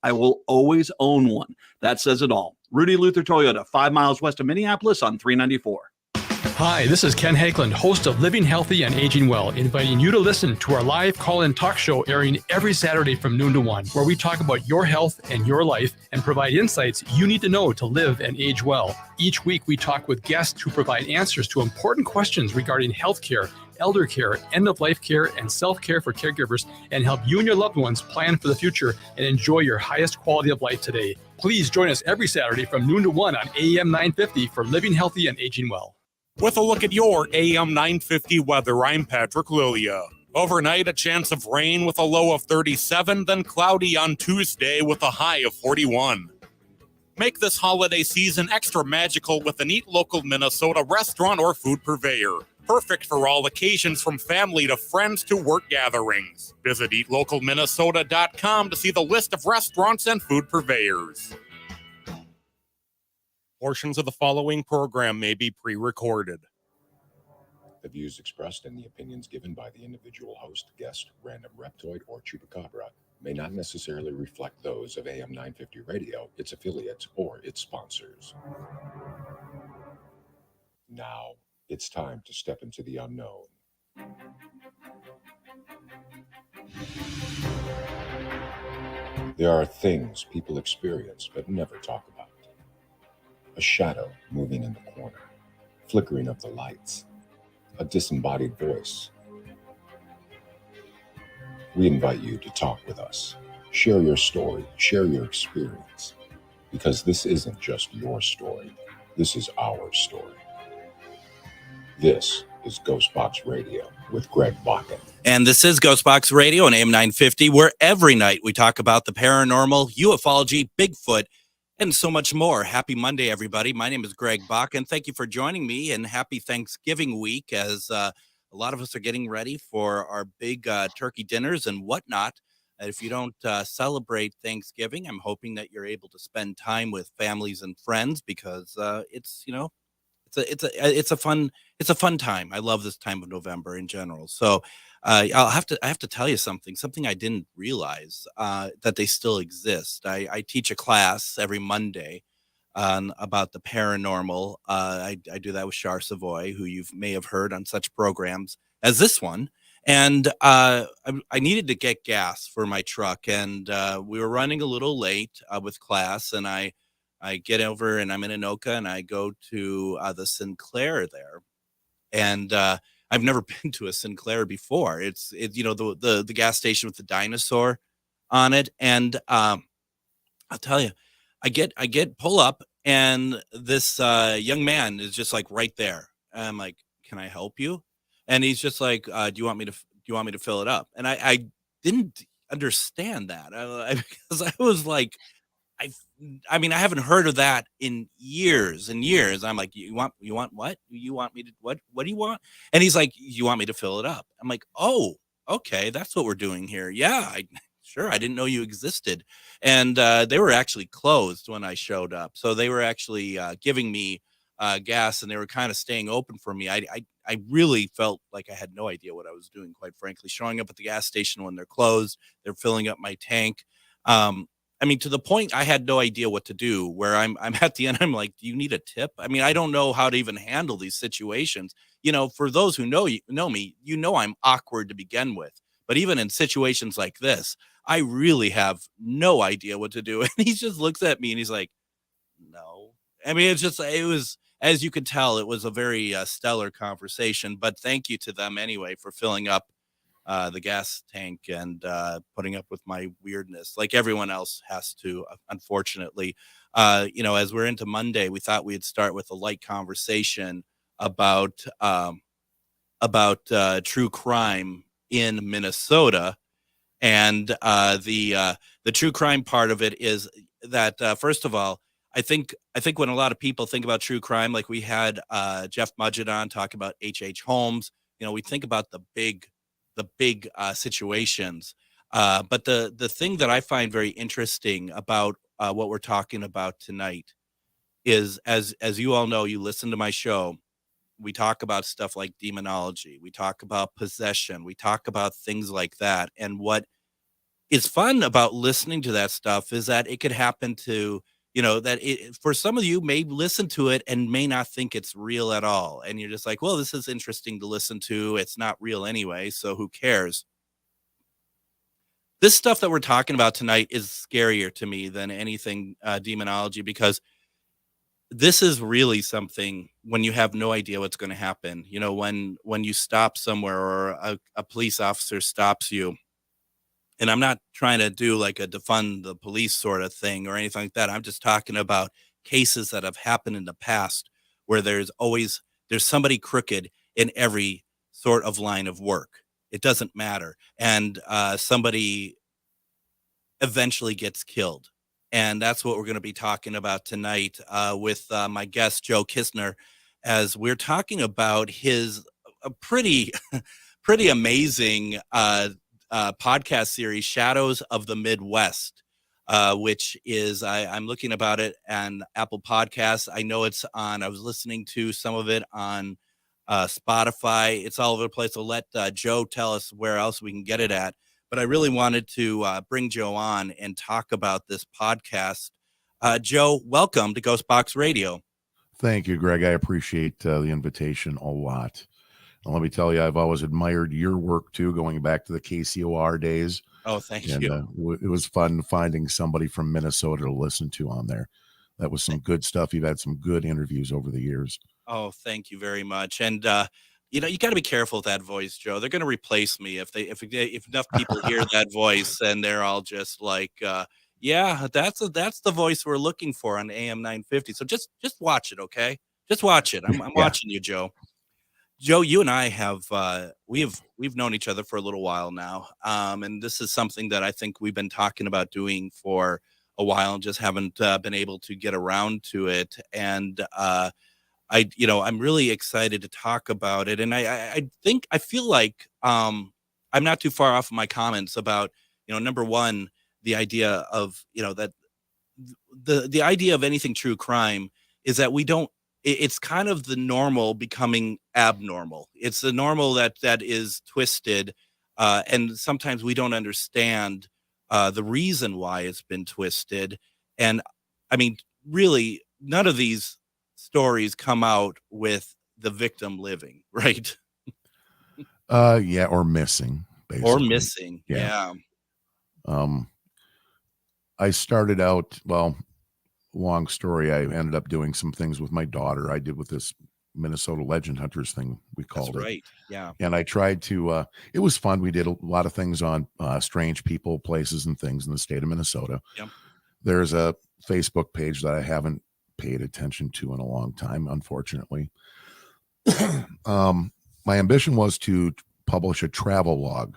I will always own one. That says it all. Rudy Luther Toyota, 5 miles west of Minneapolis on 394. Hi, this is Ken Hageland, host of Living Healthy and Aging Well, inviting you to listen to our live call-in talk show airing every Saturday from noon to 1, where we talk about your health and your life and provide insights you need to know to live and age well. Each week, we talk with guests who provide answers to important questions regarding healthcare, elder care, end-of-life care, and self-care for caregivers, and help you and your loved ones plan for the future and enjoy your highest quality of life today. Please join us every Saturday from noon to 1 on AM 950 for Living Healthy and Aging Well. With a look at your AM 950 weather, I'm Patrick Lilia. Overnight, a chance of rain with a low of 37, then cloudy on Tuesday with a high of 41. Make this holiday season extra magical with an Eat Local Minnesota restaurant or food purveyor. Perfect for all occasions from family to friends to work gatherings. Visit eatlocalminnesota.com to see the list of restaurants and food purveyors. Portions of the following program may be pre-recorded. The views expressed and the opinions given by the individual host, guest, random reptoid, or chupacabra may not necessarily reflect those of AM 950 Radio, its affiliates, or its sponsors. Now, it's time to step into the unknown. There are things people experience but never talk about. A shadow moving in the corner, flickering of the lights, a disembodied voice. We invite you to talk with us. Share your story, share your experience, because this isn't just your story. This is our story. This is GhostBox Radio with Greg Bakun. And this is GhostBox Radio on AM 950, where every night we talk about the paranormal, ufology, Bigfoot, and so much more. Happy Monday, everybody. My name is Greg Bakun. Thank you for joining me, and happy Thanksgiving week, as a lot of us are getting ready for our big turkey dinners and whatnot. And if you don't celebrate Thanksgiving, I'm hoping that you're able to spend time with families and friends, because it's a fun time. I love this time of November in general. So I have to tell you something I didn't realize, that they still exist. I teach a class every Monday about the paranormal. I do that with Char Savoy, who you may have heard on such programs as this one. And I needed to get gas for my truck, and we were running a little late with class, and I get over, and I'm in Anoka, and I go to the Sinclair there, and I've never been to a Sinclair before. It's the gas station with the dinosaur on it, and I'll tell you, I get pull up, and this young man is just like right there. And I'm like, "Can I help you?" And he's just like, "Do you want me to fill it up?" And I didn't understand that, because I was like, I mean, I haven't heard of that in years and years. I'm like, you want what? You want me to, what do you want? And he's like, you want me to fill it up? I'm like, oh, okay. That's what we're doing here. Yeah, sure. I didn't know you existed. And they were actually closed when I showed up. So they were actually giving me gas, and they were kind of staying open for me. I really felt like I had no idea what I was doing, quite frankly, showing up at the gas station when they're closed. They're filling up my tank. I mean, to the point I had no idea what to do, where I'm at the end, I'm like, do you need a tip? I mean, I don't know how to even handle these situations. For those who know me, I'm awkward to begin with. But even in situations like this, I really have no idea what to do. And he just looks at me and he's like, no. I mean, it was, as you could tell, it was a very stellar conversation. But thank you to them anyway for filling up the gas tank and putting up with my weirdness, like everyone else has to, unfortunately. As we're into Monday, we thought we'd start with a light conversation about true crime in Minnesota. And the true crime part of it is that, first of all, I think when a lot of people think about true crime, like we had Jeff Mudgett on talk about H.H. Holmes, we think about the big situations. But the thing that I find very interesting about what we're talking about tonight is, as you all know, you listen to my show, we talk about stuff like demonology, we talk about possession, we talk about things like that. And what is fun about listening to that stuff is that it could happen to, that for some of you may listen to it and may not think it's real at all. And you're just like, well, this is interesting to listen to. It's not real anyway, so who cares? This stuff that we're talking about tonight is scarier to me than anything demonology, because this is really something when you have no idea what's going to happen. When you stop somewhere or a police officer stops you, and I'm not trying to do like a defund the police sort of thing or anything like that. I'm just talking about cases that have happened in the past where there's somebody crooked in every sort of line of work. It doesn't matter. And somebody eventually gets killed. And that's what we're going to be talking about tonight with my guest, Joe Kistner, as we're talking about his pretty amazing podcast series, Shadows of the Midwest, which is, I'm looking about it on Apple Podcasts. I know it's I was listening to some of it on Spotify. It's all over the place. So let Joe tell us where else we can get it at. But I really wanted to bring Joe on and talk about this podcast. Joe, welcome to GhostBox Radio. Thank you, Greg. I appreciate the invitation a lot. And let me tell you, I've always admired your work, too, going back to the KCOR days. Oh, thank you. It was fun finding somebody from Minnesota to listen to on there. That was some good stuff. You've had some good interviews over the years. Oh, thank you very much. And, you got to be careful with that voice, Joe. They're going to replace me if enough people hear that voice and they're all just like, yeah, that's the voice we're looking for on AM 950. So just watch it, okay? Just watch it. I'm watching you, Joe. Joe, you and I have we've known each other for a little while now, and this is something that I think we've been talking about doing for a while and just haven't been able to get around to it. And I'm really excited to talk about it. And I feel like I'm not too far off of my comments about, number one, the idea of, that the idea of anything true crime is that it's kind of the normal becoming abnormal. It's the normal that is twisted. And sometimes we don't understand the reason why it's been twisted. And I mean, really, none of these stories come out with the victim living, right? Yeah, or missing, basically. Or missing, yeah. I started out, long story. I ended up doing some things with my daughter. I did with this Minnesota Legend Hunters thing, we called it. That's right, yeah. And I tried to, it was fun. We did a lot of things on strange people, places, and things in the state of Minnesota. Yep. There's a Facebook page that I haven't paid attention to in a long time, unfortunately. My ambition was to publish a travel log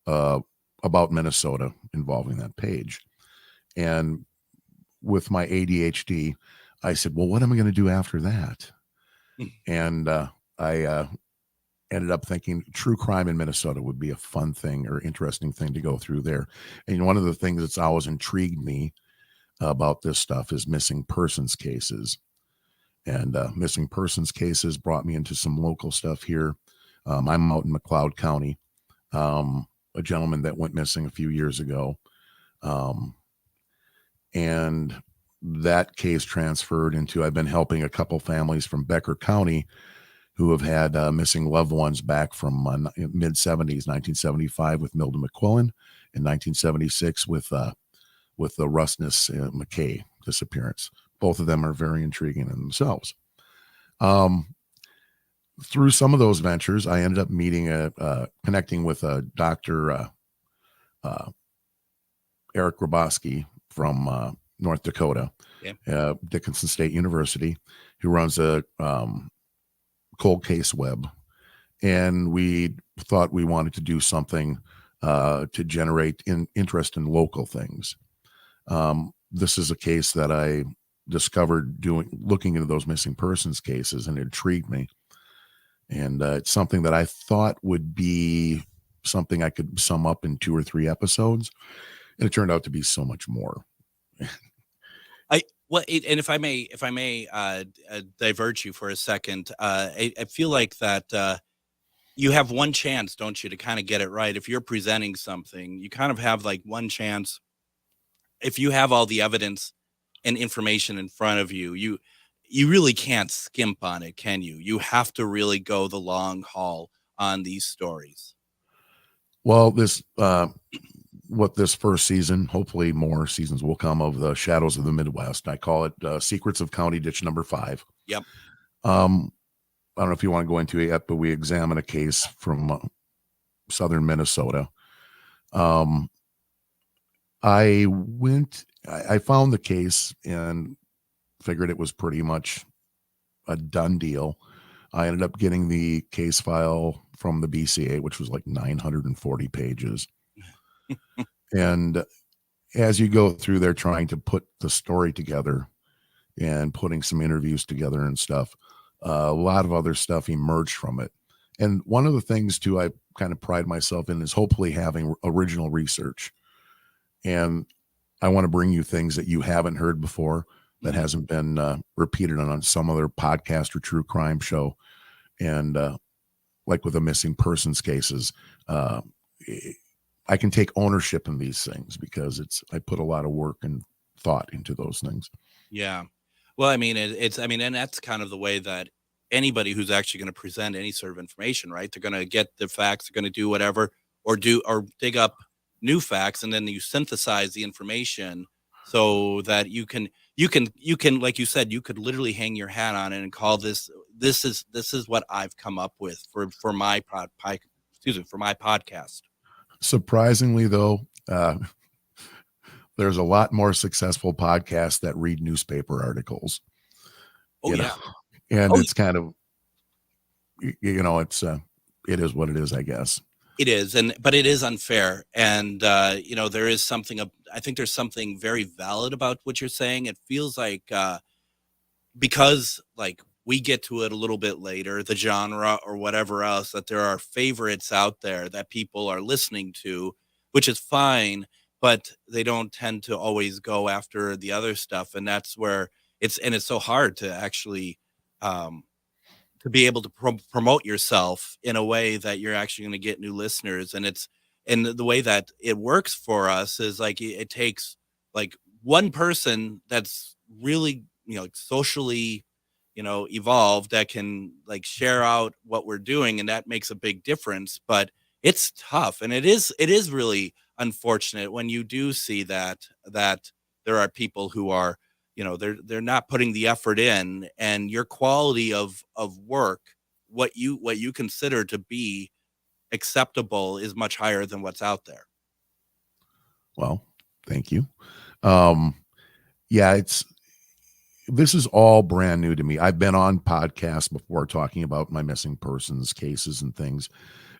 about Minnesota involving that page. And with my ADHD, I said, well, what am I going to do after that? And I ended up thinking true crime in Minnesota would be a fun thing or interesting thing to go through there. And one of the things that's always intrigued me about this stuff is missing persons cases. And missing persons cases brought me into some local stuff here. I'm out in McLeod County, a gentleman that went missing a few years ago. And that case transferred into, I've been helping a couple families from Becker County who have had missing loved ones back from mid-70s, 1975 with Milda McQuillan, and 1976 with the Russness McKay disappearance. Both of them are very intriguing in themselves. Through some of those ventures, I ended up connecting with a Dr. Eric Grabowski from North Dakota, Dickinson State University, who runs a cold case web. And we thought we wanted to do something to generate interest in local things. This is a case that I discovered looking into those missing persons cases, and it intrigued me. And it's something that I thought would be something I could sum up in 2 or 3 episodes. And it turned out to be so much more. And if I may divert you for a second, I feel like that you have one chance, don't you, to kind of get it right. If you're presenting something, you kind of have like one chance. If you have all the evidence and information in front of you, you really can't skimp on it, can you? You have to really go the long haul on these stories. Well, this first season, hopefully more seasons will come, of the Shadows of the Midwest. I call it Secrets of County Ditch number 5. Yep. I don't know if you want to go into it yet, but we examine a case from southern Minnesota. I found the case and figured it was pretty much a done deal. I ended up getting the case file from the BCA, which was like 940 pages. And as you go through there trying to put the story together and putting some interviews together and stuff, a lot of other stuff emerged from it. And one of the things too, I kind of pride myself in is hopefully having original research. And I want to bring you things that you haven't heard before, that hasn't been repeated on some other podcast or true crime show. And like with the missing persons cases, I can take ownership in these things because I put a lot of work and thought into those things. Yeah. Well, I mean, and that's kind of the way that anybody who's actually going to present any sort of information, right? They're going to get the facts, they're going to do whatever, or dig up new facts, and then you synthesize the information so that you can, like you said, you could literally hang your hat on it and call this is what I've come up with for my podcast. Surprisingly, though, there's a lot more successful podcasts that read newspaper articles. Oh, yeah. And it's kind of, it is what it is, I guess. It is, but it is unfair. And, there is something, I think there's something very valid about what you're saying. It feels like, because like we get to it a little bit later, the genre or whatever else, that there are favorites out there that people are listening to, which is fine, but they don't tend to always go after the other stuff. And that's where it's so hard to actually, to be able to promote yourself in a way that you're actually going to get new listeners. And the way that it works for us is like, it takes like one person that's really, socially, evolved, that can like share out what we're doing. And that makes a big difference, but it's tough. And it is really unfortunate when you do see that there are people who are, they're not putting the effort in, and your quality of work, what you consider to be acceptable, is much higher than what's out there. Well, thank you. This is all brand new to me. I've been on podcasts before talking about my missing persons cases and things,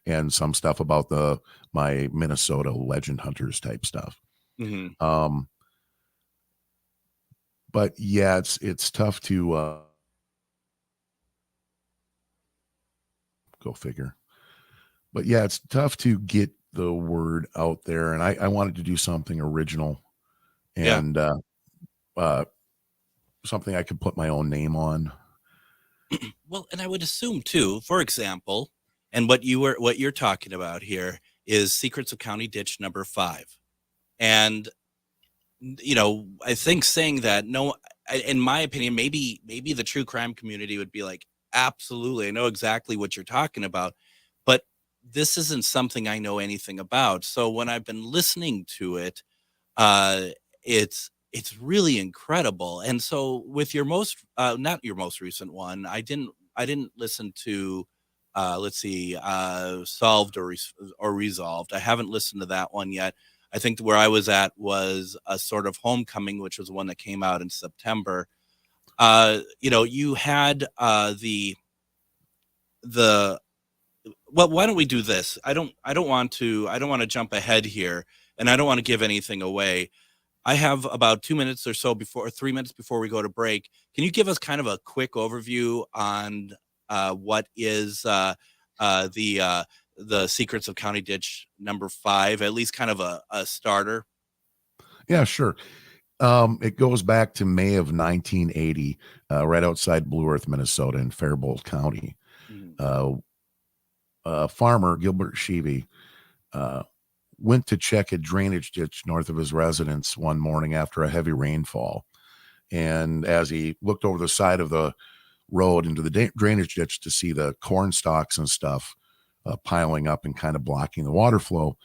and some stuff about my Minnesota legend hunters type stuff. Mm-hmm. But yeah, it's tough to go figure. But yeah, it's tough to get the word out there, and I wanted to do something original and something I could put my own name on. Well, and I would assume too, for example, and what you're talking about here is Secrets of County Ditch number 5. And I think saying that, no, in my opinion, maybe the true crime community would be like, absolutely, I know exactly what you're talking about, but this isn't something I know anything about. So when I've been listening to it, it's really incredible. And so with your not your most recent one, I didn't listen to, Solved or Resolved. I haven't listened to that one yet. I think where I was at was a sort of Homecoming, which was one that came out in September. You had well, why don't we do this? I don't want to jump ahead here, and I don't want to give anything away. I have about 2 minutes or so 3 minutes before we go to break. Can you give us kind of a quick overview on what is the Secrets of County Ditch number 5, at least kind of a starter? Yeah, sure. It goes back to May of 1980, right outside Blue Earth, Minnesota, in Faribault County. farmer, Gilbert Sheevy, went to check a drainage ditch north of his residence one morning after a heavy rainfall. And as he looked over the side of the road into the drainage ditch to see the corn stalks and stuff piling up and kind of blocking the water flow,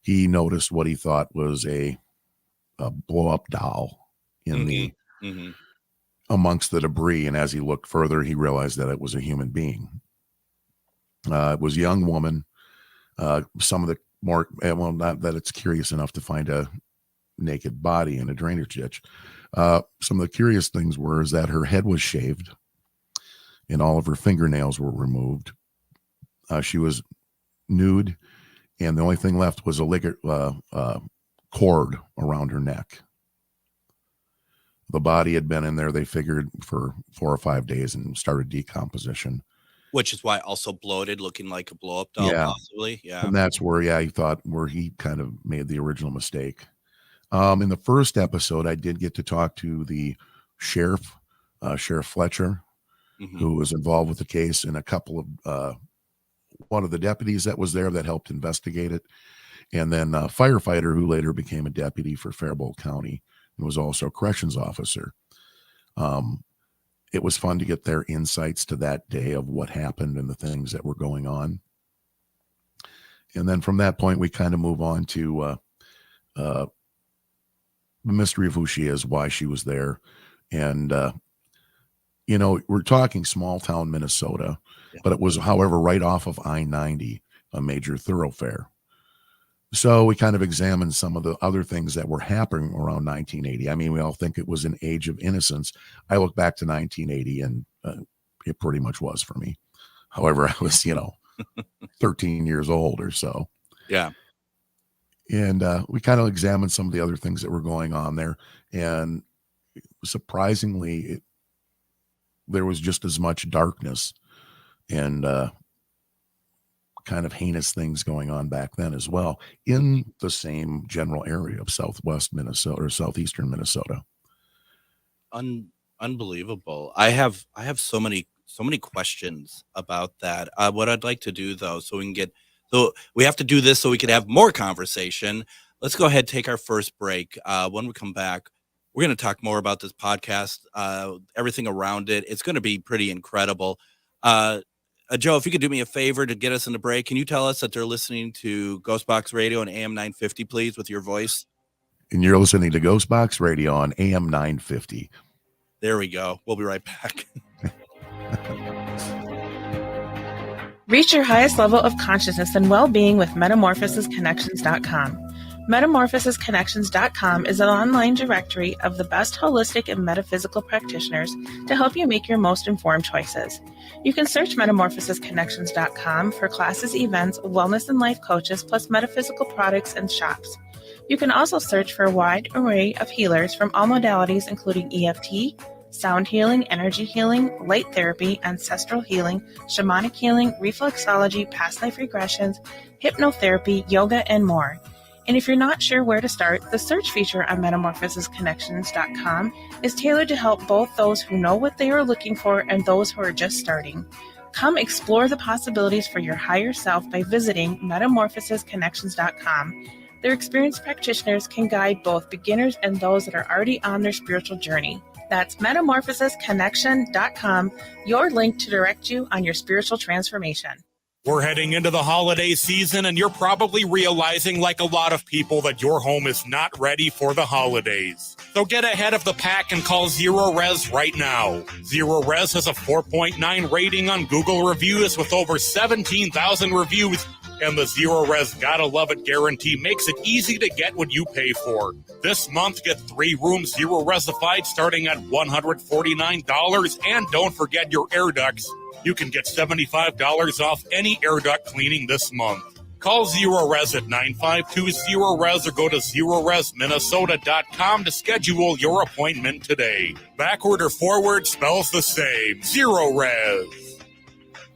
he noticed what he thought was a blow-up doll in the amongst the debris. And as he looked further, he realized that it was a human being. It was a young woman. Some of the more, well, not that it's curious enough to find a naked body in a drainage ditch. Some of the curious things is that her head was shaved and all of her fingernails were removed. She was nude, and the only thing left was a cord around her neck. The body had been in there, they figured, for 4 or 5 days and started decomposition. Which is why also bloated, looking like a blow-up doll, possibly. Yeah. And that's where, he thought where he kind of made the original mistake. In the first episode, I did get to talk to the sheriff, Sheriff Fletcher, who was involved with the case, and a couple of one of the deputies that was there that helped investigate it. And then a firefighter who later became a deputy for Faribault County and was also a corrections officer. It was fun to get their insights to that day of what happened and the things that were going on. And then from that point, we kind of move on to the mystery of who she is, why she was there. And, we're talking small town Minnesota, but it was, however, right off of I-90, a major thoroughfare. So we kind of examined some of the other things that were happening around 1980. I mean, we all think it was an age of innocence. I look back to 1980 and it pretty much was for me. However, I was, 13 years old or so. Yeah. And we kind of examined some of the other things that were going on there. And surprisingly, there was just as much darkness and kind of heinous things going on back then as well in the same general area of southwest Minnesota or southeastern Minnesota. Unbelievable. I have so many questions about that. What I'd like to do though, so we have to do this so we could have more conversation. Let's go ahead, take our first break. When we come back, we're going to talk more about this podcast, everything around it. It's going to be pretty incredible. Joe, if you could do me a favor to get us in the break, can you tell us that they're listening to GhostBox Radio on AM 950, please, with your voice? And you're listening to GhostBox Radio on AM 950. There we go. We'll be right back. Reach your highest level of consciousness and well-being with metamorphosisconnections.com. Metamorphosisconnections.com is an online directory of the best holistic and metaphysical practitioners to help you make your most informed choices. You can search metamorphosisconnections.com for classes, events, wellness and life coaches, plus metaphysical products and shops. You can also search for a wide array of healers from all modalities, including EFT, sound healing, energy healing, light therapy, ancestral healing, shamanic healing, reflexology, past life regressions, hypnotherapy, yoga, and more. And if you're not sure where to start, the search feature on metamorphosisconnections.com is tailored to help both those who know what they are looking for and those who are just starting. Come explore the possibilities for your higher self by visiting metamorphosisconnections.com. Their experienced practitioners can guide both beginners and those that are already on their spiritual journey. That's metamorphosisconnection.com, your link to direct you on your spiritual transformation. We're heading into the holiday season, and you're probably realizing, like a lot of people, that your home is not ready for the holidays. So get ahead of the pack and call Zero Res right now. Zero Res has a 4.9 rating on Google Reviews with over 17,000 reviews, and the Zero Res Gotta Love It guarantee makes it easy to get what you pay for. This month, get 3 rooms Zero Resified starting at $149, and don't forget your air ducts. You can get $75 off any air duct cleaning this month. Call Zero Res at 952-ZERO-RES or go to ZeroResMinnesota.com to schedule your appointment today. Backward or forward spells the same. Zero Res.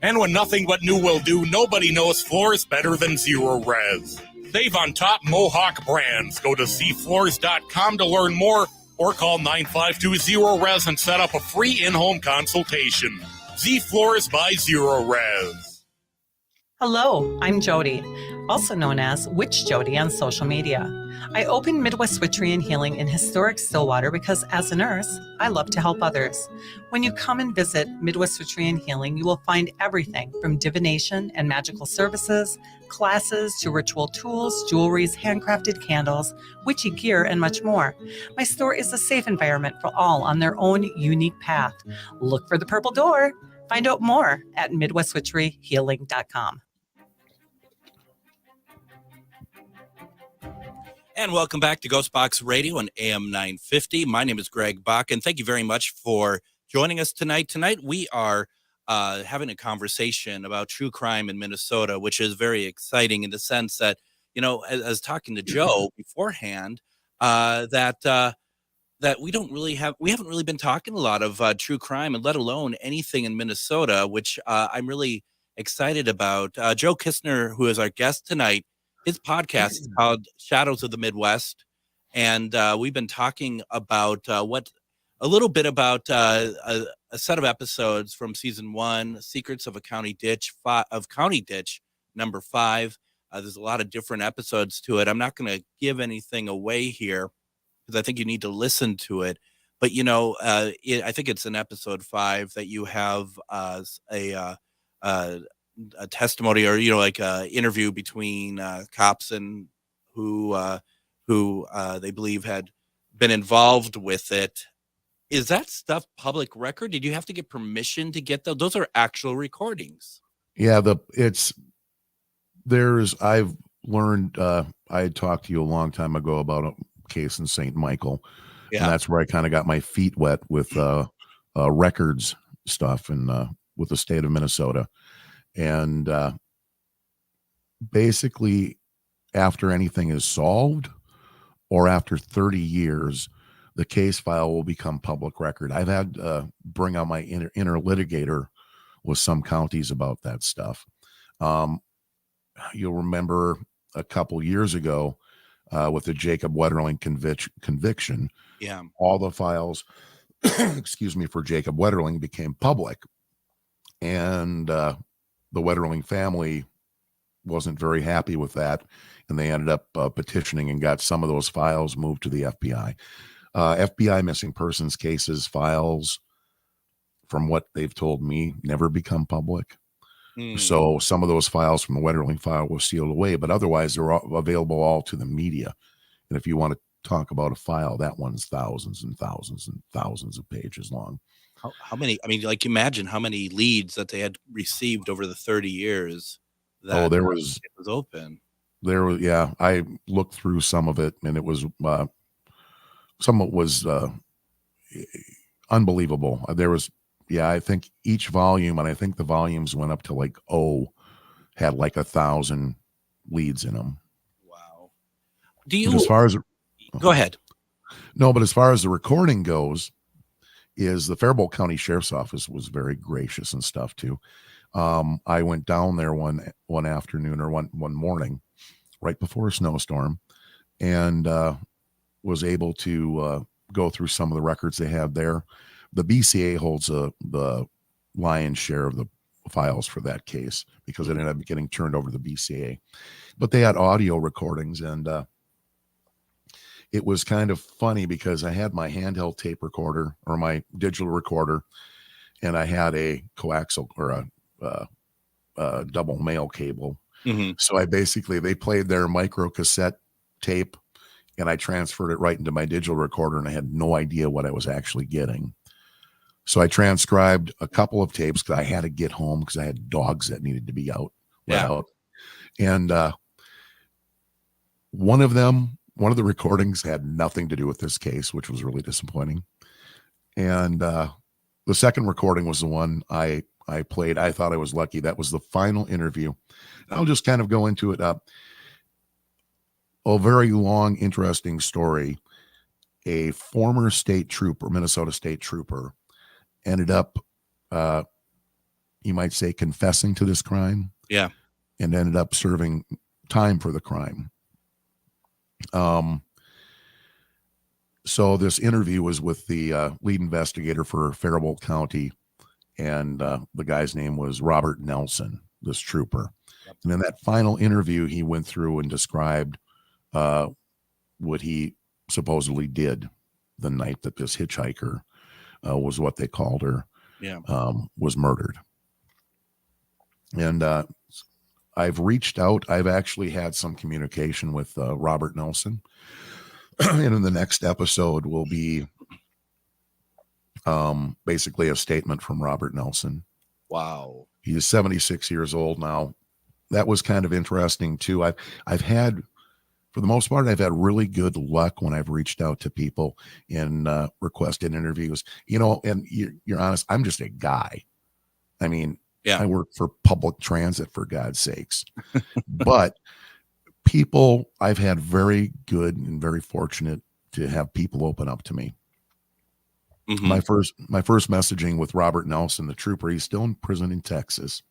And when nothing but new will do, nobody knows floors better than Zero Res. Save on top Mohawk brands. Go to zfloors.com to learn more or call 952-ZERO-RES and set up a free in-home consultation. Z Floors by Zero Res. Hello, I'm Jody, also known as Witch Jody on social media. I opened Midwest Witchery and Healing in historic Stillwater because as a nurse, I love to help others. When you come and visit Midwest Witchery and Healing, you will find everything from divination and magical services, classes to ritual tools, jewelries, handcrafted candles, witchy gear, and much more. My store is a safe environment for all on their own unique path. Look for the purple door. Find out more at MidwestWitcheryHealing.com. And welcome back to GhostBox Radio on AM 950. My name is Greg Bakun. Thank you very much for joining us tonight. Tonight we are having a conversation about true crime in Minnesota, which is very exciting in the sense that, you know, as talking to Joe beforehand, that we haven't really been talking a lot of true crime, and let alone anything in Minnesota, which I'm really excited about. Joe Kistner, who is our guest tonight, his podcast is called Shadows of the Midwest. And we've been talking about a set of episodes from season 1, Secrets of a County Ditch, County Ditch number 5. There's a lot of different episodes to it. I'm not going to give anything away here because I think you need to listen to it. But, you know, I think it's in episode 5 that you have a testimony, or, you know, like a interview between cops and who they believe had been involved with it. Is that stuff public record? Did you have to get permission to get those? Those are actual recordings. Yeah, I've learned, I had talked to you a long time ago about a case in St. Michael. Yeah. And that's where I kind of got my feet wet with records stuff and with the state of Minnesota. And basically, after anything is solved or after 30 years, the case file will become public record. I've had bring out my inner litigator with some counties about that stuff. You'll remember a couple years ago with the Jacob Wetterling conviction. Yeah, all the files, excuse me, for Jacob Wetterling became public, and the Wetterling family wasn't very happy with that, and they ended up petitioning and got some of those files moved to the FBI. FBI missing persons cases files, from what they've told me, never become public. So some of those files from the Wetterling file were sealed away, but otherwise they're available all to the media. And if you want to talk about a file, that one's thousands and thousands and thousands of pages long. How many? I mean, like, imagine how many leads that they had received over the 30 years. That it was open. There was, yeah. I looked through some of it, and it was some of it was unbelievable. There was, yeah, I think each volume, and I think the volumes went up to like had like 1,000 leads in them. Wow. Do you? As far as go ahead. No, but as far as the recording goes, is the Faribault County Sheriff's Office was very gracious and stuff too. I went down there one afternoon or one morning, right before a snowstorm, and was able to go through some of the records they had there. The BCA holds the lion's share of the files for that case because it ended up getting turned over to the BCA. But they had audio recordings, and it was kind of funny because I had my handheld tape recorder or my digital recorder, and I had a coaxial or a double male cable. Mm-hmm. So they played their micro cassette tape, and I transferred it right into my digital recorder, and I had no idea what I was actually getting. So I transcribed a couple of tapes because I had to get home because I had dogs that needed to be out. Yeah. And one of the recordings had nothing to do with this case, which was really disappointing. And the second recording was the one I played. I thought I was lucky. That was the final interview. I'll just kind of go into it. A very long, interesting story. A former Minnesota state trooper, ended up, you might say, confessing to this crime. Yeah. And ended up serving time for the crime. So this interview was with the lead investigator for Faribault County, and the guy's name was Robert Nelson, this trooper. And in that final interview, he went through and described what he supposedly did the night that this hitchhiker was what they called her, was murdered. And I've reached out. I've actually had some communication with Robert Nelson. And in the next episode will be basically a statement from Robert Nelson. Wow. He is 76 years old now. That was kind of interesting too. I've had, for the most part, I've had really good luck when I've reached out to people and requested interviews, and you're honest, I'm just a guy. I mean, I work for public transit, for God's sakes. But people, I've had very good and very fortunate to have people open up to me. Mm-hmm. My first messaging with Robert Nelson, the trooper, he's still in prison in Texas.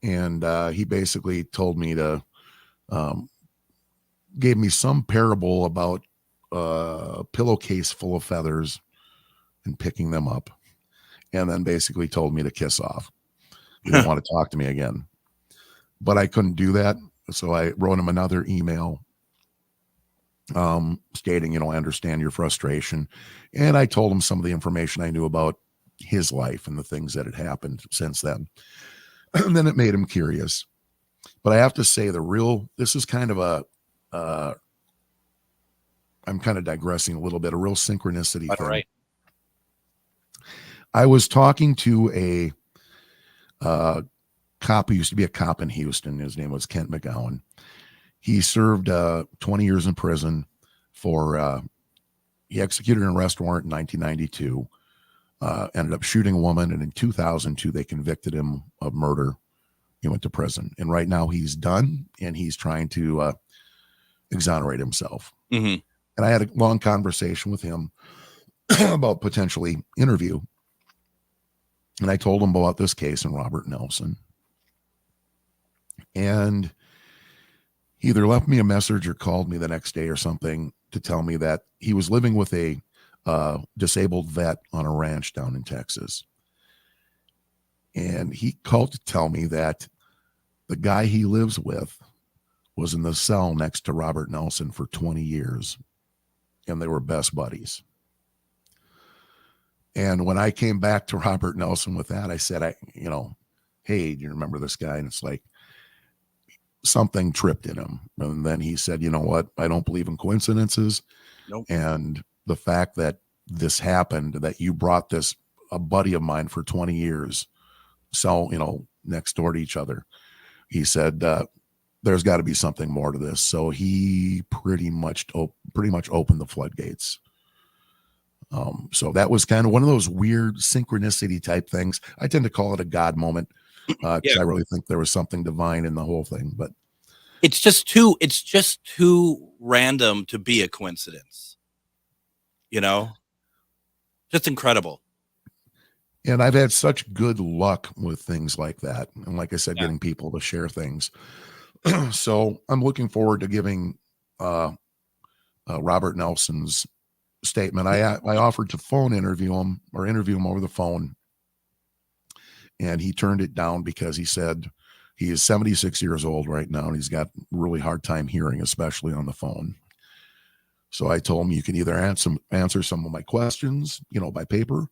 And he basically told me to, gave me some parable about a pillowcase full of feathers and picking them up. And then basically told me to kiss off. He didn't want to talk to me again. But I couldn't do that. So I wrote him another email stating, I understand your frustration. And I told him some of the information I knew about his life and the things that had happened since then. And then it made him curious. But I have to say this is kind of I'm kind of digressing a little bit, a real synchronicity thing. Right. I was talking to a cop who used to be a cop in Houston. His name was Kent McGowan. He served 20 years in prison for, he executed an arrest warrant in 1992, ended up shooting a woman, and in 2002, they convicted him of murder. He went to prison, and right now he's done, and he's trying to exonerate himself. Mm-hmm. And I had a long conversation with him about potentially interview. And I told him about this case and Robert Nelson. And he either left me a message or called me the next day or something to tell me that he was living with a disabled vet on a ranch down in Texas. And he called to tell me that the guy he lives with was in the cell next to Robert Nelson for 20 years. And they were best buddies. And when I came back to Robert Nelson with that, I said, hey, do you remember this guy? And it's like something tripped in him. And then he said, you know what? I don't believe in coincidences. Nope. And the fact that this happened, that you brought a buddy of mine for 20 years, so, next door to each other, he said, there's got to be something more to this. So he pretty much opened the floodgates. So that was kind of one of those weird synchronicity type things. I tend to call it a God moment because I really think there was something divine in the whole thing. But it's just too random to be a coincidence. Just incredible. And I've had such good luck with things like that. And like I said, getting people to share things. So I'm looking forward to giving Robert Nelson's statement. I offered to phone interview him over the phone. And he turned it down because he said he is 76 years old right now. And he's got a really hard time hearing, especially on the phone. So I told him you can either answer some of my questions, by paper,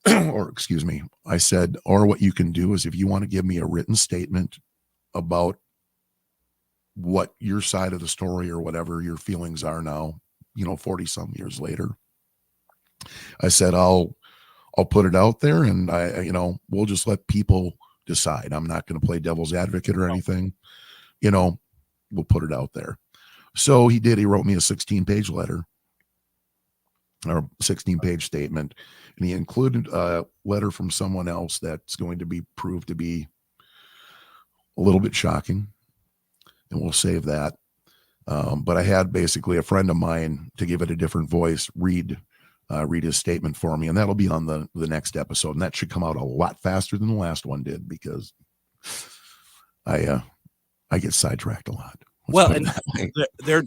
or excuse me. I said, or what you can do is if you want to give me a written statement about what your side of the story or whatever your feelings are now, 40 some years later, I said, I'll put it out there and we'll just let people decide. I'm not going to play devil's advocate or anything, we'll put it out there. So he did. He wrote me a 16-page letter or 16-page statement, and he included a letter from someone else that's going to be proved to be a little bit shocking, and we'll save that. But I had basically a friend of mine, to give it a different voice, read his statement for me, and that'll be on the next episode, and that should come out a lot faster than the last one did because I get sidetracked a lot. Well, and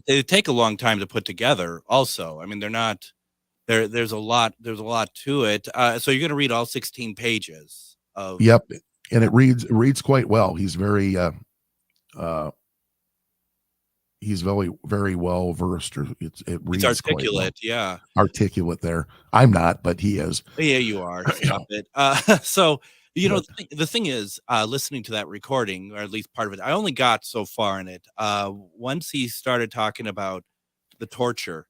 they take a long time to put together. Also, I mean, they're not there. There's a lot to it. So you're going to read all 16 pages of. Yep. and it reads quite well. He's very very well versed. It reads It's quite well. articulate. Yeah. Articulate there. I'm not, but he is. Yeah, you are. Stop it. So, the thing is, listening to that recording, or at least part of it, I only got so far in it. Once he started talking about the torture,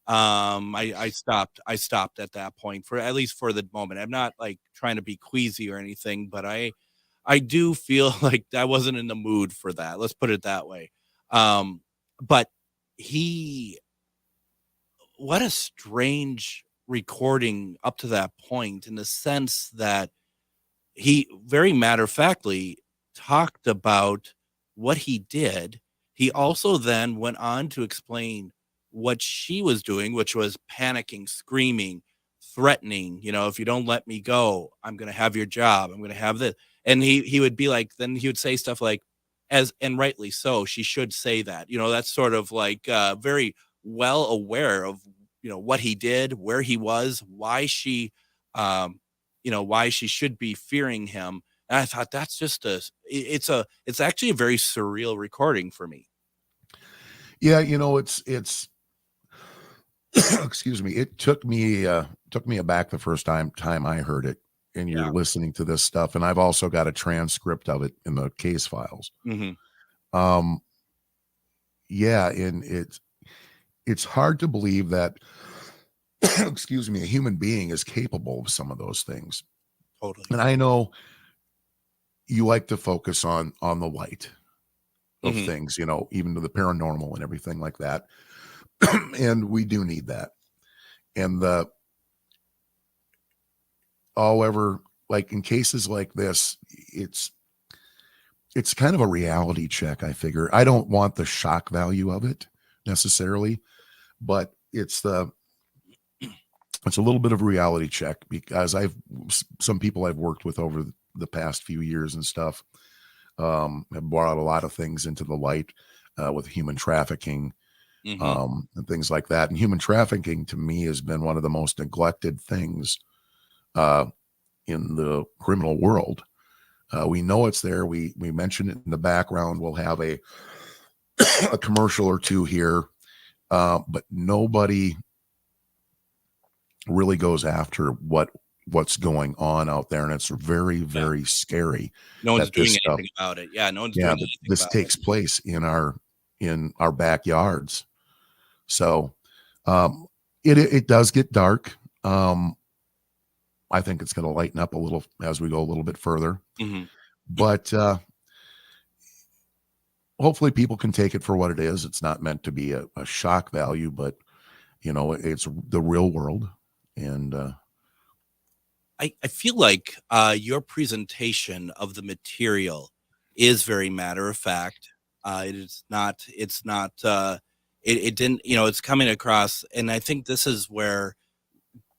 I stopped at that point, for at least for the moment. I'm not like trying to be queasy or anything, but I do feel like I wasn't in the mood for that. Let's put it that way. But what a strange recording up to that point, in the sense that he very matter-of-factly talked about what he did. He also then went on to explain what she was doing, which was panicking, screaming, threatening, if you don't let me go, I'm going to have your job. I'm going to have this. And he would be like, then he would say stuff like, and rightly so, she should say that, that's sort of like very well aware of, what he did, where he was, why she should be fearing him. And I thought that's just it's actually a very surreal recording for me. Yeah. It's excuse me. It took me aback the first time I heard it, and you're listening to this stuff. And I've also got a transcript of it in the case files. Mm-hmm. Yeah. And it's hard to believe that, excuse me, a human being is capable of some of those things. Totally. And I know you like to focus on the light of things, even to the paranormal and everything like that. And we do need that. And however, like in cases like this, it's kind of a reality check. I figure I don't want the shock value of it necessarily, but it's a little bit of a reality check, because some people I've worked with over the past few years and stuff have brought a lot of things into the light with human trafficking and things like that. And human trafficking to me has been one of the most neglected things in the criminal world. We know it's there. We mention it in the background. We'll have a commercial or two here, but nobody really goes after what's going on out there, and it's very, very scary. No one's doing anything about it. Yeah, no one's doing anything this about takes place in our backyards. So it does get dark. I think it's going to lighten up a little as we go a little bit further. But hopefully people can take it for what it is. It's not meant to be a shock value, but it's the real world. And I feel like your presentation of the material is very matter of fact. It's coming across, and I think this is where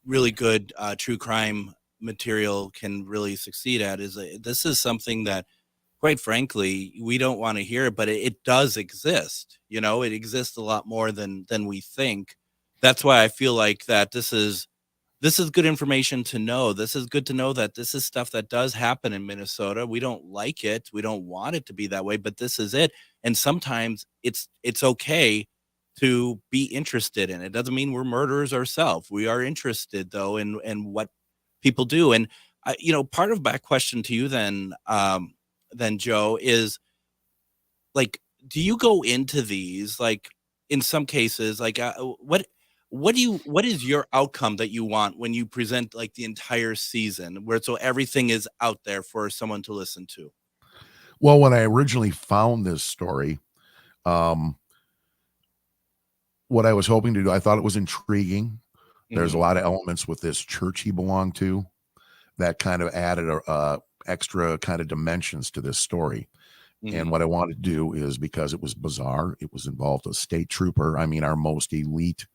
really good true crime material can really succeed at, is this is something that, quite frankly, we don't want to hear, but it does exist. It exists a lot more than we think. That's why I feel like that this is good information to know. This is good to know that this is stuff that does happen in Minnesota. We don't like it. We don't want it to be that way, but this is it. And sometimes it's okay to be interested in it. Doesn't mean we're murderers ourselves. We are interested, though, in what people do. And part of my question to you then Joe, is like, do you go into these, like, in some cases, like what is your outcome that you want when you present like the entire season, where so everything is out there for someone to listen to? Well, when I originally found this story, what I was hoping to do, I thought it was intriguing. There's a lot of elements with this church he belonged to that kind of added extra kind of dimensions to this story. And what I wanted to do is, because it was bizarre, it was involved a state trooper. I mean, our most elite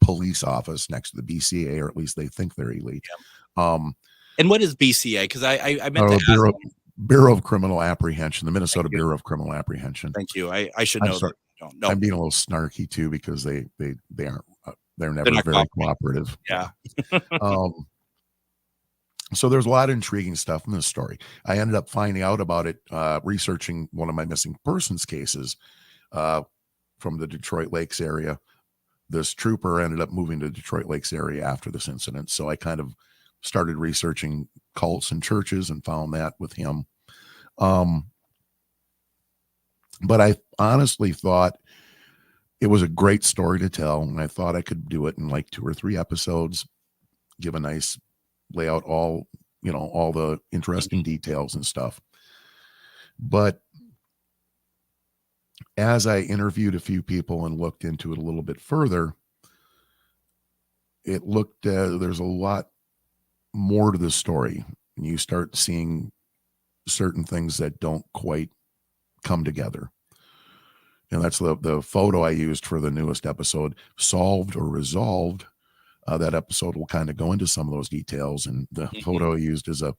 police office next to the BCA, or at least they think they're elite. And what is BCA? Because I meant to ask. Bureau of Criminal Apprehension, the Minnesota Bureau of Criminal Apprehension. Thank you. I should know that. No. I'm being a little snarky too, because they aren't they're never very cooperative. Yeah. So there's a lot of intriguing stuff in this story. I ended up finding out about it, researching one of my missing persons cases from the Detroit Lakes area. This trooper ended up moving to Detroit Lakes area after this incident. So I kind of started researching cults and churches and found that with him. But I honestly thought it was a great story to tell. And I thought I could do it in like 2 or 3 episodes, give a nice layout, all the interesting details and stuff. But as I interviewed a few people and looked into it a little bit further, there's a lot more to the story. And you start seeing certain things that don't quite come together. And that's the photo I used for the newest episode, Solved or Resolved. That episode will kind of go into some of those details. And the photo I used is a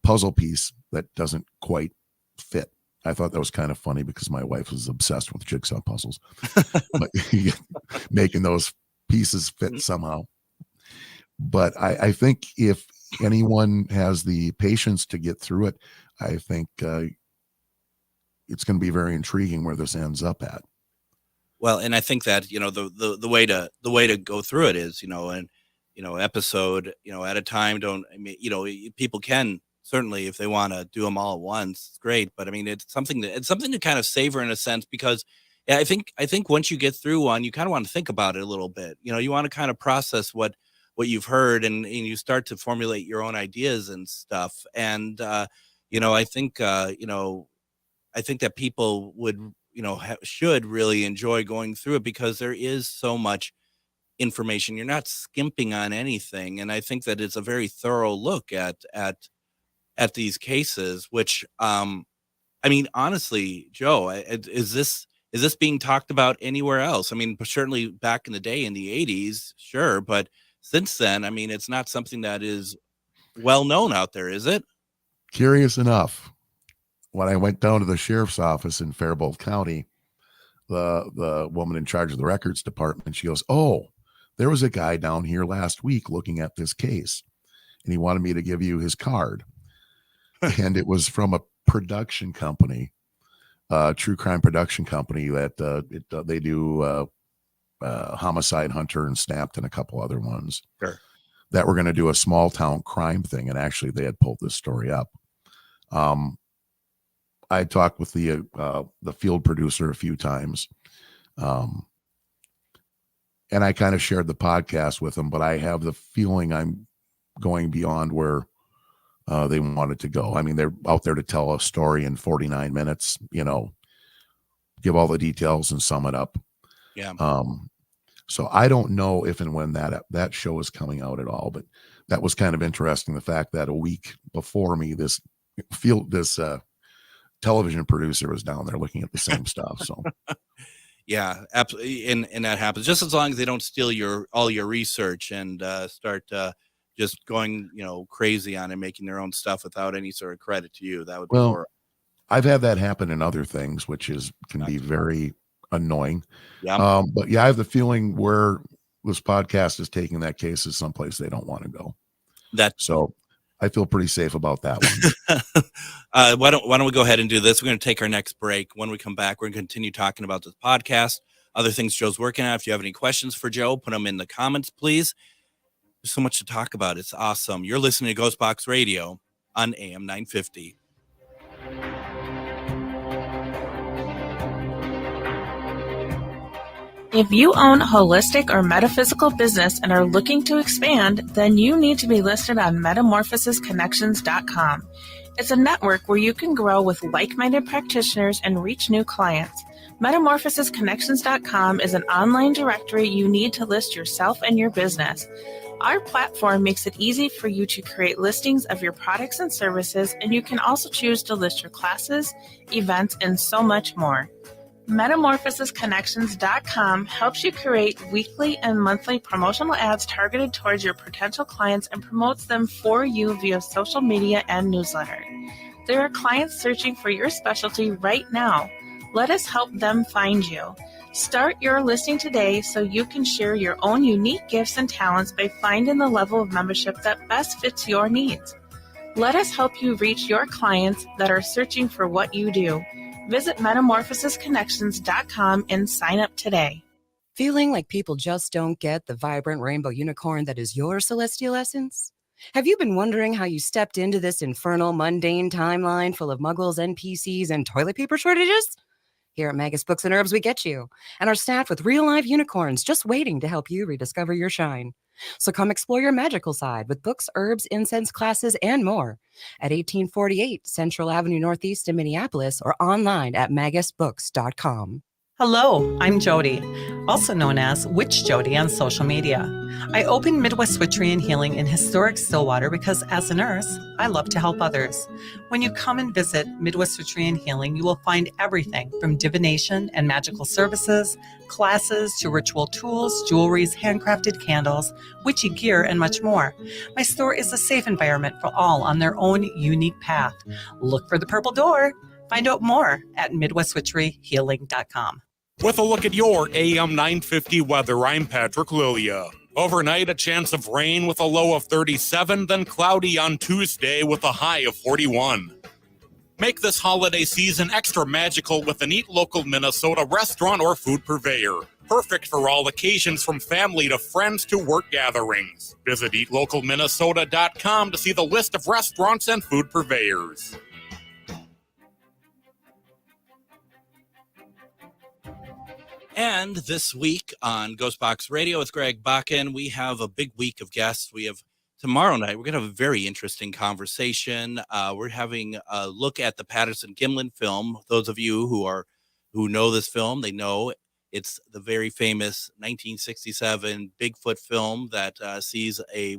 puzzle piece that doesn't quite fit. I thought that was kind of funny because my wife was obsessed with jigsaw puzzles, but making those pieces fit somehow. But I think if anyone has the patience to get through it, I think it's going to be very intriguing where this ends up at. Well, and I think that, the way to go through it is, episode, at a time. People can certainly, if they want to do them all at once, it's great. But I mean, it's something to kind of savor in a sense, because I think once you get through one, you kind of want to think about it a little bit. You want to kind of process what you've heard, and you start to formulate your own ideas and stuff. And, I think that people would, should really enjoy going through it, because there is so much information. You're not skimping on anything. And I think that it's a very thorough look at these cases, which, honestly, Joe, is this being talked about anywhere else? I mean, certainly back in the day in the 80s, sure. But since then, it's not something that is well known out there, is it? Curious enough, when I went down to the sheriff's office in Faribault County, the woman in charge of the records department, she goes, "Oh, there was a guy down here last week looking at this case, and he wanted me to give you his card." And it was from a production company, true crime production company that they do Homicide Hunter and Snapped and a couple other ones. Sure. That were going to do a small town crime thing. And actually they had pulled this story up. I talked with the field producer a few times. And I kind of shared the podcast with him, but I have the feeling I'm going beyond where they wanted to go. I mean, they're out there to tell a story in 49 minutes, give all the details and sum it up. Yeah. So I don't know if and when that show is coming out at all, but that was kind of interesting. The fact that a week before me, this television producer was down there looking at the same stuff. So yeah, absolutely. And that happens just as long as they don't steal all your research and start just going, crazy on and making their own stuff without any sort of credit to you. That would be more. I've had that happen in other things, which can be very annoying. Yeah. But yeah, I have the feeling where this podcast is taking that case is someplace they don't want to go. So I feel pretty safe about that one. Why don't we go ahead and do this? We're going to take our next break. When we come back, we're going to continue talking about this podcast, other things Joe's working on. If you have any questions for Joe, put them in the comments, please. There's so much to talk about. It's awesome. You're listening to GhostBox Radio on AM 950. If you own a holistic or metaphysical business and are looking to expand, then you need to be listed on metamorphosisconnections.com. It's a network where you can grow with like-minded practitioners and reach new clients. Metamorphosisconnections.com is an online directory you need to list yourself and your business. Our platform makes it easy for you to create listings of your products and services, and you can also choose to list your classes, events, and so much more. Metamorphosisconnections.com helps you create weekly and monthly promotional ads targeted towards your potential clients and promotes them for you via social media and newsletter. There are clients searching for your specialty right now. Let us help them find you. Start your listing today so you can share your own unique gifts and talents by finding the level of membership that best fits your needs. Let us help you reach your clients that are searching for what you do. Visit metamorphosisconnections.com and sign up today. Feeling like people just don't get the vibrant rainbow unicorn that is your celestial essence? Have you been wondering how you stepped into this infernal, mundane timeline full of muggles, NPCs, and toilet paper shortages? Here at Magus Books and Herbs, we get you, and are staffed with real-life unicorns just waiting to help you rediscover your shine. So come explore your magical side with books, herbs, incense classes, and more at 1848 Central Avenue Northeast in Minneapolis or online at magusbooks.com. Hello, I'm Jody, also known as Witch Jody on social media. I opened Midwest Witchery and Healing in historic Stillwater because as a nurse, I love to help others. When you come and visit Midwest Witchery and Healing, you will find everything from divination and magical services, classes to ritual tools, jewelries, handcrafted candles, witchy gear, and much more. My store is a safe environment for all on their own unique path. Look for the purple door. Find out more at MidwestWitcheryHealing.com. With a look at your AM 950 weather, I'm Patrick Lilia. Overnight, a chance of rain with a low of 37, then cloudy on Tuesday with a high of 41. Make this holiday season extra magical with an Eat Local Minnesota restaurant or food purveyor. Perfect for all occasions from family to friends to work gatherings. Visit eatlocalminnesota.com to see the list of restaurants and food purveyors. And this week on GhostBox Radio with Greg Bakun, we have a big week of guests. We have tomorrow night, we're going to have a very interesting conversation. We're having a look at the Patterson-Gimlin film. Those of you who know this film, they know it's the very famous 1967 Bigfoot film that sees a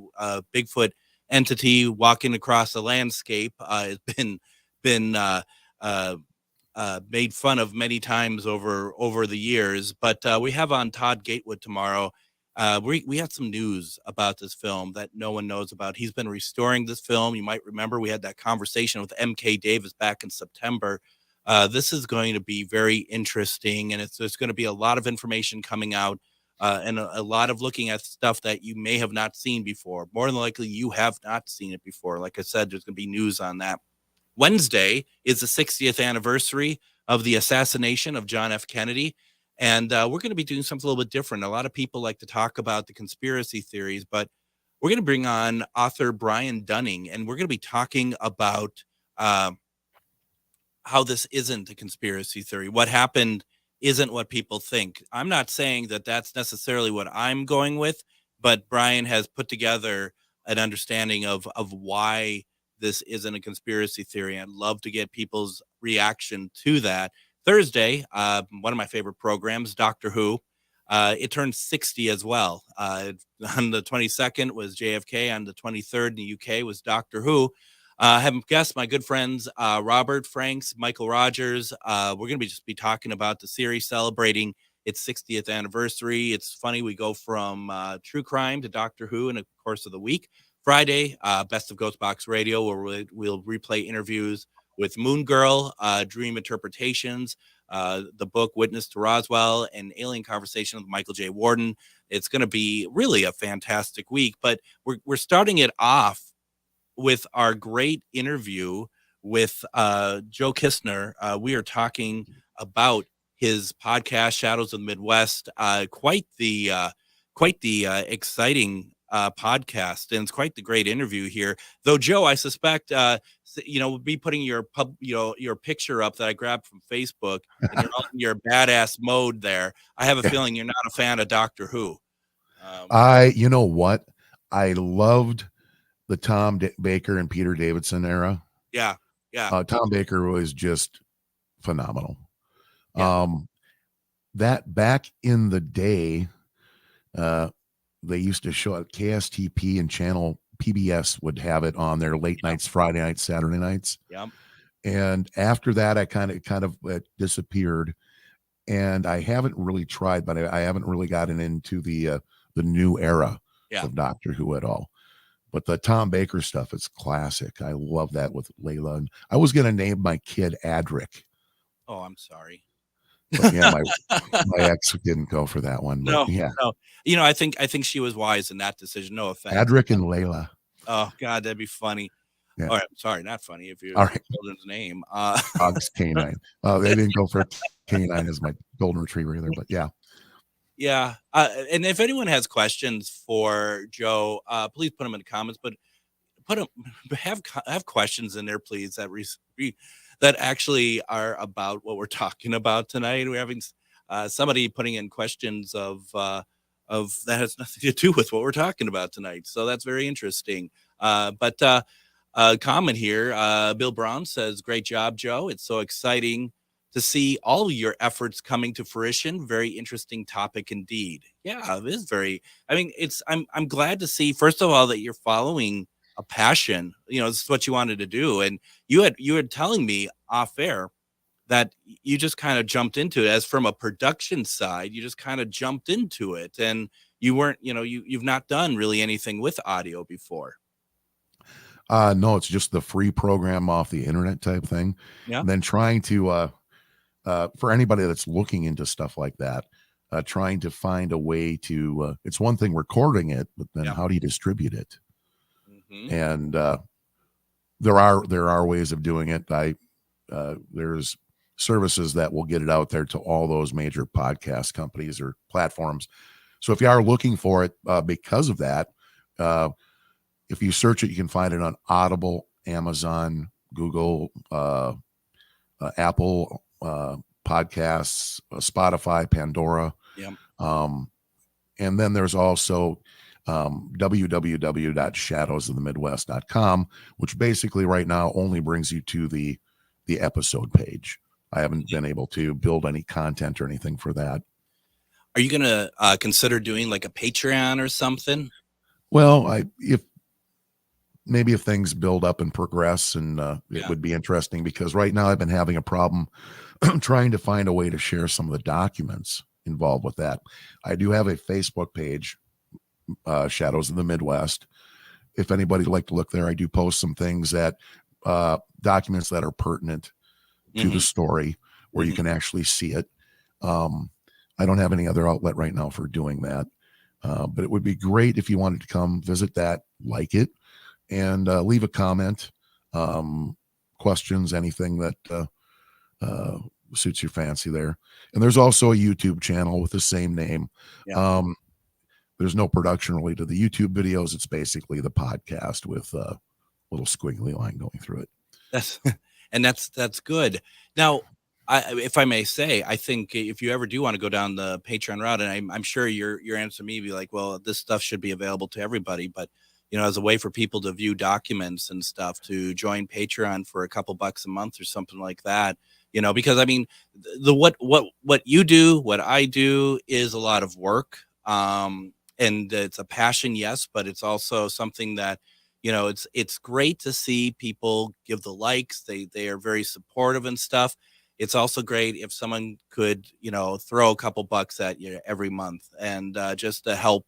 Bigfoot entity walking across the landscape. It's been made fun of many times over the years, but we have on Todd Gatewood tomorrow. We had some news about this film that no one knows about. He's been restoring this film. You might remember we had that conversation with M.K. Davis back in September. This is going to be very interesting, and there's going to be a lot of information coming out and a lot of looking at stuff that you may have not seen before. More than likely, you have not seen it before. Like I said, there's going to be news on that. Wednesday is the 60th anniversary of the assassination of John F. Kennedy. And we're going to be doing something a little bit different. A lot of people like to talk about the conspiracy theories, but we're going to bring on author Brian Dunning, and we're going to be talking about how this isn't a conspiracy theory. What happened isn't what people think. I'm not saying that that's necessarily what I'm going with, but Brian has put together an understanding of why this isn't a conspiracy theory. I'd love to get people's reaction to that. Thursday, one of my favorite programs, Doctor Who, it turned 60 as well. On the 22nd was JFK. On the 23rd in the UK was Doctor Who. I have guests, my good friends, Robert Franks, Michael Rogers. We're going to be talking about the series celebrating its 60th anniversary. It's funny, we go from true crime to Doctor Who in the course of the week. Friday, Best of GhostBox Radio, where we'll replay interviews with Moon Girl, Dream Interpretations, the book Witness to Roswell, and Alien Conversation with Michael J. Warden. It's going to be really a fantastic week, but we're starting it off with our great interview with Joe Kistner. We are talking about his podcast, Shadows of the Midwest. Quite the exciting podcast, and it's quite the great interview here. Though Joe, I suspect, we'll be putting your picture up that I grabbed from Facebook, and you're all in your badass mode there. I have a feeling you're not a fan of Doctor Who. You know what? I loved the Tom Baker and Peter Davidson era. Yeah. Tom Baker was just phenomenal. Yeah. That back in the day, they used to show it. KSTP and channel PBS would have it on their late nights, Friday nights, Saturday nights. Yeah. And after that, I kind of disappeared, and I haven't really tried, but I haven't really gotten into the new era of Doctor Who at all. But the Tom Baker stuff is classic. I love that with Layla. And I was going to name my kid Adric. Oh, I'm sorry. But yeah, my ex didn't go for that one. But No. You know, I think she was wise in that decision. No offense. Adric and Layla. Oh God, that'd be funny. Yeah. All right, sorry, not funny. If you All right. children's name, Dog's canine. They didn't go for canine as my golden retriever either, but yeah. yeah. And if anyone has questions for Joe, please put them in the comments. But put them have questions in there, please. That actually are about what we're talking about tonight. We're having somebody putting in questions of that has nothing to do with what we're talking about tonight. So that's very interesting. But comment here, Bill Brown says, "Great job, Joe. It's so exciting to see all of your efforts coming to fruition. Very interesting topic indeed." Yeah, it is very. I mean, I'm glad to see, first of all, that you're following a passion. This is what you wanted to do, and you had telling me off air that you just kind of jumped into it. As from a production side, you just kind of jumped into it, and you weren't, you've not done really anything with audio before. No, it's just the free program off the internet type thing. Yeah. And then trying to for anybody that's looking into stuff like that, trying to find a way to it's one thing recording it, but then how do you distribute it? And there are ways of doing it. There's services that will get it out there to all those major podcast companies or platforms. So if you are looking for it because of that, if you search it, you can find it on Audible, Amazon, Google, Apple Podcasts, Spotify, Pandora. Yeah. And then there's also www.shadowsofthemidwest.com, which basically right now only brings you to the episode page. I haven't been able to build any content or anything for that. Are you going to consider doing like a Patreon or something? Well, if things build up and progress, and it would be interesting, because right now I've been having a problem trying to find a way to share some of the documents involved with that. I do have a Facebook page, Shadows of the Midwest. If anybody'd like to look there, I do post some things that documents that are pertinent to the story, where you can actually see it. I don't have any other outlet right now for doing that, but it would be great if you wanted to come visit that, like it, and leave a comment, questions, anything that suits your fancy there. And there's also a YouTube channel with the same name. There's no production really to the YouTube videos. It's basically the podcast with a little squiggly line going through it. That's good. Now, if I may say, I think if you ever do want to go down the Patreon route, and I'm sure your answer to me would be like, well, this stuff should be available to everybody, but as a way for people to view documents and stuff, to join Patreon for a couple bucks a month or something like that, because I mean, what you do, what I do is a lot of work. And it's a passion, yes, but it's also something that, it's great to see people give the likes. They are very supportive and stuff. It's also great if someone could, throw a couple bucks at you every month, and just to help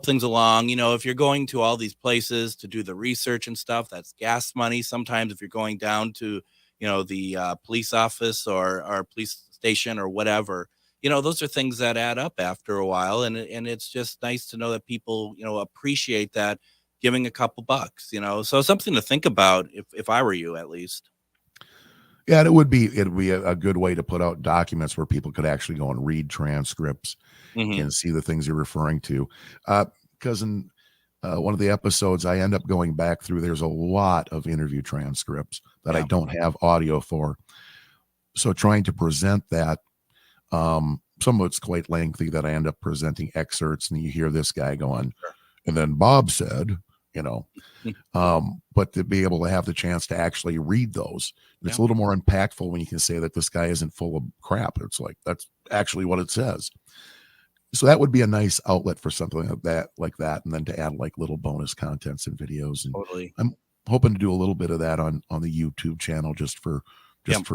things along. If you're going to all these places to do the research and stuff, that's gas money. Sometimes if you're going down to, the police office or police station or whatever, those are things that add up after a while. And it's just nice to know that people, appreciate that, giving a couple bucks, so something to think about if I were you, at least. Yeah, and it'd be a good way to put out documents where people could actually go and read transcripts and see the things you're referring to. Because in one of the episodes, I end up going back through, there's a lot of interview transcripts that I don't have audio for. So trying to present that, some of it's quite lengthy, that I end up presenting excerpts, and you hear this guy going, and then Bob said, but to be able to have the chance to actually read those, it's a little more impactful when you can say that this guy isn't full of crap. It's like, that's actually what it says. So that would be a nice outlet for something like that. And then to add like little bonus contents and videos. And totally. I'm hoping to do a little bit of that on the YouTube channel, just for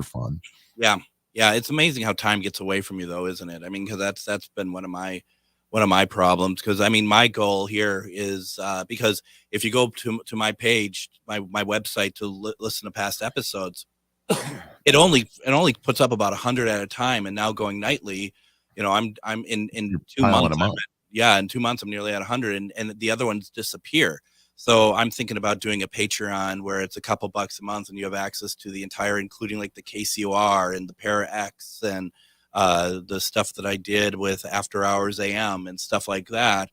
fun. Yeah. It's amazing how time gets away from you, though, isn't it? I mean, because that's been one of my problems. Because I mean, my goal here is because if you go to my page, my website, to listen to past episodes, it only puts up about 100 at a time. And now going nightly, I'm in 2 months. In 2 months, I'm nearly at 100, and the other ones disappear. So I'm thinking about doing a Patreon where it's a couple bucks a month and you have access to the entire, including like the KCOR and the Para X and the stuff that I did with After Hours AM and stuff like that,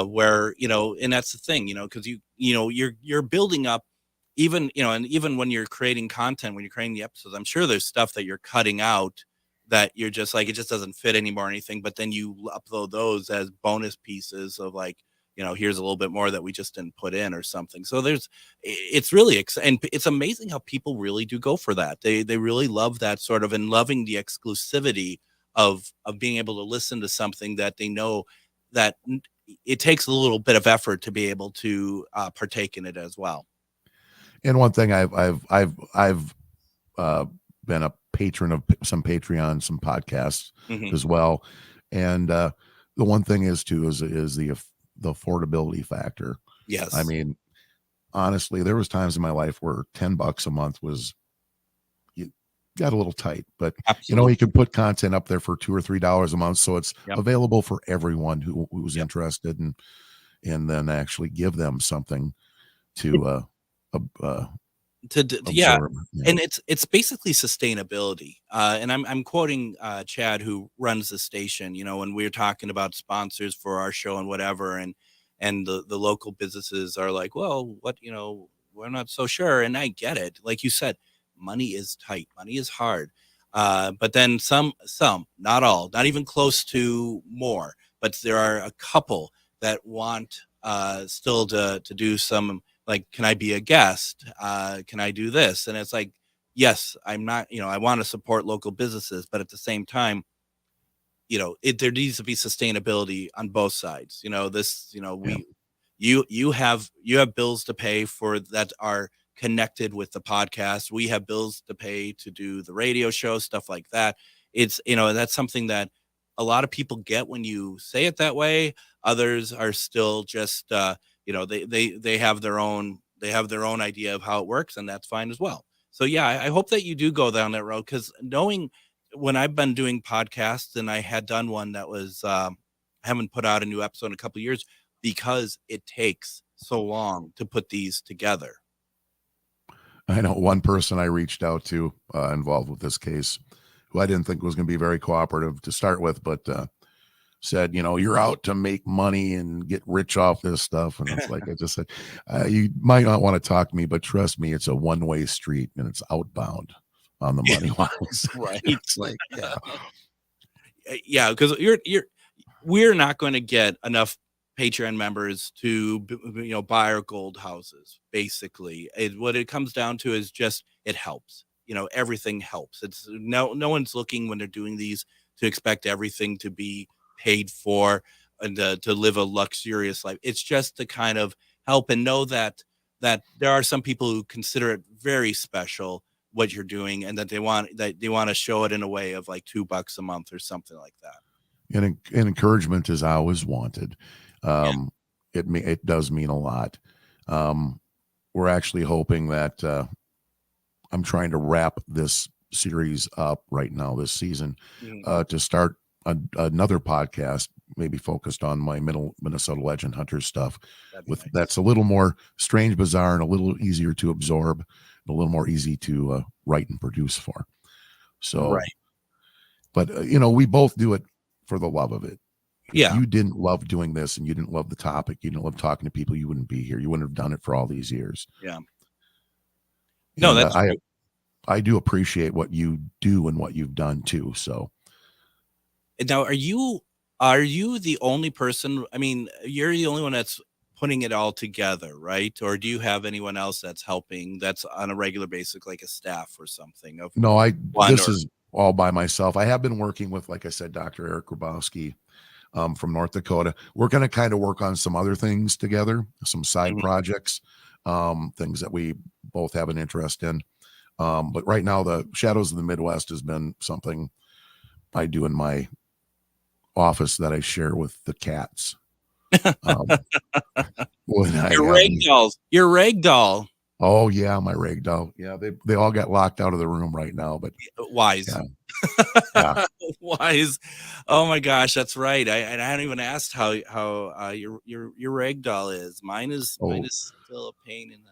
where, and that's the thing, because you're building up even, and even when you're creating content, when you're creating the episodes, I'm sure there's stuff that you're cutting out that you're just like, it just doesn't fit anymore or anything, but then you upload those as bonus pieces of like, here's a little bit more that we just didn't put in or something. So it's really, and it's amazing how people really do go for that. They really love that sort of, and loving the exclusivity of being able to listen to something that they know that it takes a little bit of effort to be able to partake in it as well. And one thing I've been a patron of some Patreon, some podcasts as well. And the one thing is the affordability factor. Yes. I mean, honestly, there was times in my life where $10 a month you got a little tight, but Absolutely. you can put content up there for $2 or $3 a month. So it's available for everyone who's interested, and then actually give them something to absorb. And it's basically sustainability. And I'm quoting Chad, who runs the station, when we're talking about sponsors for our show and whatever, and the local businesses are like, well, what, we're not so sure. And I get it. Like you said, money is tight, money is hard. But then some, not all, not even close to more, but there are a couple that want still to do some, like, can I be a guest? Can I do this? And it's like, yes, I'm not, I want to support local businesses, but at the same time, there needs to be sustainability on both sides. You have bills to pay for that are connected with the podcast. We have bills to pay to do the radio show, stuff like that. It's, that's something that a lot of people get when you say it that way. Others are still just, they have their own idea of how it works, and that's fine as well. So yeah, I hope that you do go down that road, because knowing when I've been doing podcasts, and I had done one that was, haven't put out a new episode in a couple of years because it takes so long to put these together. I know one person I reached out to involved with this case, who I didn't think was going to be very cooperative to start with, but said, you're out to make money and get rich off this stuff. And it's like, I just said, you might not want to talk to me, but trust me, it's a one-way street and it's outbound on the money lines. Right. It's like, yeah, because we're not going to get enough Patreon members to, buy our gold houses. Basically, what it comes down to is just, it helps. Everything helps. It's no one's looking when they're doing these to expect everything to be paid for and to live a luxurious life. It's just to kind of help and know that there are some people who consider it very special what you're doing, and that they want to show it in a way of like $2 a month or something like that. And encouragement is always wanted. It does mean a lot. We're actually hoping that I'm trying to wrap this series up right now this season to start another podcast, maybe focused on my Minnesota Legend Hunter stuff. That's a little more strange, bizarre, and a little easier to absorb, and a little more easy to write and produce for. So, right. But we both do it for the love of it. Yeah. If you didn't love doing this and you didn't love the topic, you didn't love talking to people, you wouldn't be here. You wouldn't have done it for all these years. Yeah. No, and, that's I do appreciate what you do and what you've done too. So now, are you the only person? I mean, you're the only one that's putting it all together, right? Or do you have anyone else that's helping, that's on a regular basis, like a staff or something? No, this is all by myself. I have been working with, like I said, Dr. Eric Grabowski from North Dakota. We're going to kind of work on some other things together, some side projects, things that we both have an interest in. But right now, the Shadows of the Midwest has been something I do in my office that I share with the cats. Your ragdoll. Oh yeah, my rag doll. Yeah, they all got locked out of the room right now, but Wise. Yeah. Wise. Oh my gosh, that's right. I hadn't even asked how your rag doll is. Mine is still a pain in the,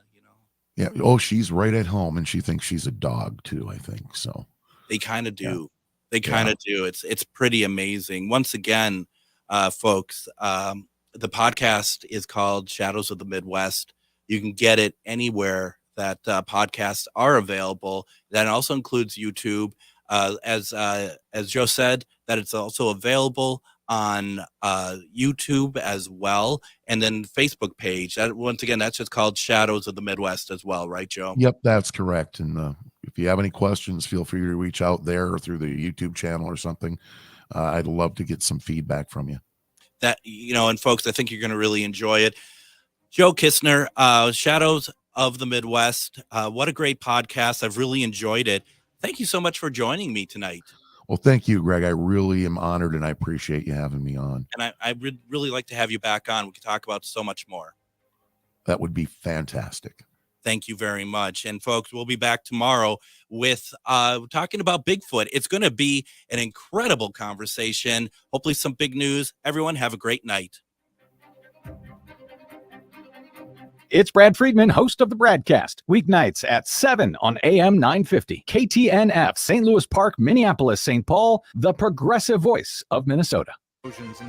Yeah. Oh, she's right at home, and she thinks she's a dog too, I think. So They kind of do. Yeah. They kind of do. It's pretty amazing. Once again, folks, the podcast is called Shadows of the Midwest. You can get it anywhere that podcasts are available. That also includes YouTube. As Joe said, that it's also available on YouTube as well, and then Facebook page. That, once again, that's just called Shadows of the Midwest as well, right, Joe? Yep, that's correct. And if you have any questions, feel free to reach out there or through the YouTube channel or something. I'd love to get some feedback from you. That, and folks, I think you're going to really enjoy it. Joe Kistner, Shadows of the Midwest. What a great podcast. I've really enjoyed it. Thank you so much for joining me tonight. Well, thank you, Greg. I really am honored, and I appreciate you having me on. And I would really like to have you back on. We could talk about so much more. That would be fantastic. Thank you very much. And folks, we'll be back tomorrow with talking about Bigfoot. It's going to be an incredible conversation. Hopefully some big news. Everyone have a great night. It's Brad Friedman, host of the Bradcast, weeknights at 7 on AM 950, KTNF, St. Louis Park, Minneapolis, St. Paul, the progressive voice of Minnesota.